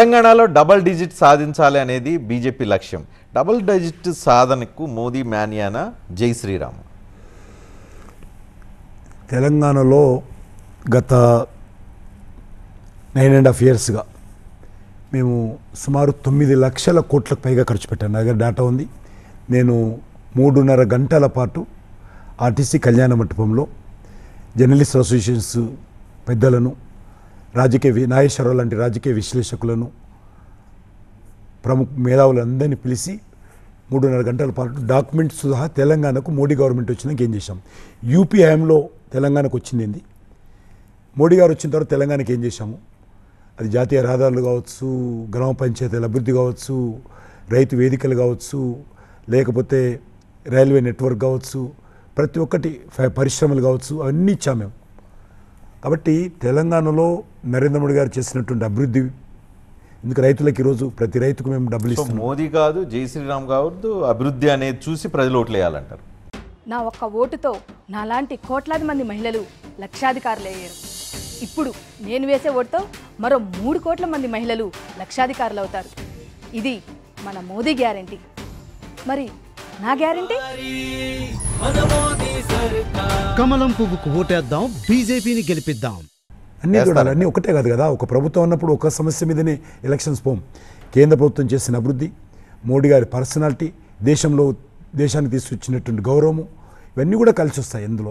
తెలంగాణలో double digit సాధించాలి అనేది బీజేపీ లక్ష్యం. డబుల్ డిజిట్ సాధనకు మోదీ మాన్యానా? జై శ్రీరామ్. తెలంగాణలో గత 9.5 ఇయర్స్గా మేము సుమారు 9 లక్షల కోట్లకు పైగా ఖర్చు పెట్టాను. నా దగ్గర డేటా ఉంది. నేను 3.5 గంటల పాటు ఆర్టీసీ కళ్యాణ మంటపంలో జర్నలిస్ట్ అసోసియేషన్స్ పెద్దలను, నాగేశ్వరరావు లాంటి రాజకీయ విశ్లేషకులను, ప్రముఖ మేధావులందరినీ పిలిచి 3.5 గంటల పాటు డాక్యుమెంట్స్ సహా తెలంగాణకు మోడీ గవర్నమెంట్ వచ్చినాక ఏం చేశాం, యూపీ హయాంలో తెలంగాణకు వచ్చింది, మోడీ గారు వచ్చిన తర్వాత తెలంగాణకి ఏం చేశాము, అది జాతీయ రహదారులు కావచ్చు, గ్రామ పంచాయతీల అభివృద్ధి కావచ్చు, రైతు వేదికలు కావచ్చు, లేకపోతే రైల్వే నెట్వర్క్ కావచ్చు, ప్రతి ఒక్కటి పరిశ్రమలు కావచ్చు, అవన్నీ ఇచ్చాము మేము. కాబట్టి తెలంగాణలో నరేంద్ర మోడీ గారు చేసినటువంటి అభివృద్ధి, ఎందుకు రైతులకు ఈరోజు ప్రతి రైతుకు మేము డబ్బులు ఇస్తాం. మోదీ కాదు, జై శ్రీరామ్ కావద్దు, అభివృద్ధి అనేది చూసి ప్రజలు ఓట్లు వేయాలంటారు. నా ఒక్క ఓటుతో నాలాంటి కోట్లాది మంది మహిళలు లక్షాధికారులు అయ్యారు. ఇప్పుడు నేను వేసే ఓటుతో మరో 3 కోట్ల మంది మహిళలు లక్షాధికారులు అవుతారు. ఇది మన మోదీ గ్యారంటీ. మరి నా గ్యారంటీ? కమలం పువ్వుకు ఓటేద్దాం, బీజేపీని గెలిపిద్దాం. అన్నీ చూడాలి. అన్నీ ఒకటే కాదు కదా. ఒక ప్రభుత్వం ఉన్నప్పుడు ఒక సమస్య మీదనే ఎలక్షన్స్ పోం. కేంద్ర ప్రభుత్వం చేసిన అభివృద్ధి, మోడీ గారి పర్సనాలిటీ, దేశానికి తీసుకొచ్చినటువంటి గౌరవము, ఇవన్నీ కూడా కలిసి వస్తాయి. ఇందులో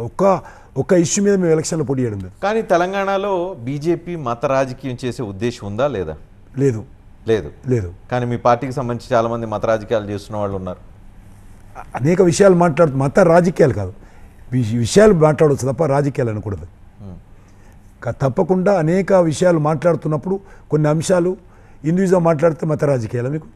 ఒక్క ఇష్యూ మీద మేము ఎలక్షన్లో పోటీ చేయడం లేదు. కానీ తెలంగాణలో బీజేపీ మత రాజకీయం చేసే ఉద్దేశం ఉందా లేదా? లేదు లేదు లేదు కానీ మీ పార్టీకి సంబంధించి చాలామంది మత రాజకీయాలు చేస్తున్న వాళ్ళు ఉన్నారు. అనేక విషయాలు మత రాజకీయాలు కాదు, విషయాలు మాట్లాడవచ్చు తప్ప రాజకీయాలు అనకూడదు. తప్పకుండా అనేక విషయాలు మాట్లాడుతున్నప్పుడు కొన్ని అంశాలు హిందూయిజం మాట్లాడితే మత రాజకీయాలు. మీకు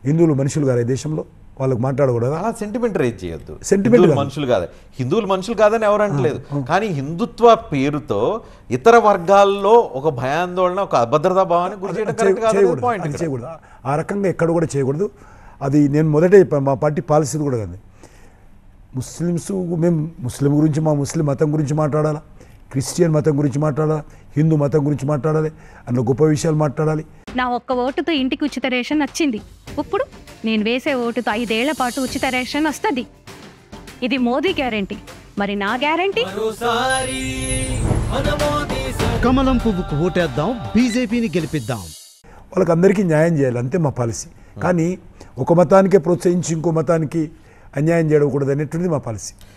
హిందువులు మనుషులు కాదు ఈ దేశంలో, వాళ్ళకి మాట్లాడకూడదు. అలా సెంటిమెంట్ రేజ్ చేయొద్దు. సెంటిమెంట్ మనుషులు కాదు, హిందువులు మనుషులు కాదని ఎవరు అంటలేదు. కానీ హిందుత్వ పేరుతో ఇతర వర్గాల్లో ఒక భయాందోళన, ఒక అభద్రతా భావాన్ని గురి చేయకూడదు. ఆ రకంగా ఎక్కడ కూడా చేయకూడదు. అది నేను మొదటే చెప్పాను, మా పార్టీ పాలసీ కూడా కాదు. మేము ముస్లిం గురించి, మా ముస్లిం మతం గురించి మాట్లాడాలా, క్రిస్టియన్ మతం గురించి మాట్లాడాలి, హిందూ మతం గురించి మాట్లాడాలి, అన్న గొప్ప విషయాలు మాట్లాడాలి. నా ఒక్క ఓటుతో ఇంటికి ఉచిత రేషన్ వచ్చింది. ఇప్పుడు నేను వేసే ఓటుతో 5 ఏళ్ల పాటు ఉచిత రేషన్ వస్తుంది. ఇది మోదీ గ్యారంటీ. మరి నా గ్యారంటీ? కమలం పువ్వుకు ఓటేద్దాం, బీజేపీని గెలిపిద్దాం. వాళ్ళకి అందరికీ న్యాయం చేయాలి, అంతే మా పాలసీ. కానీ ఒక మతానికే ప్రోత్సహించి ఇంకో మతానికి అన్యాయం చేయకూడదు అనేటువంటిది మా పాలసీ.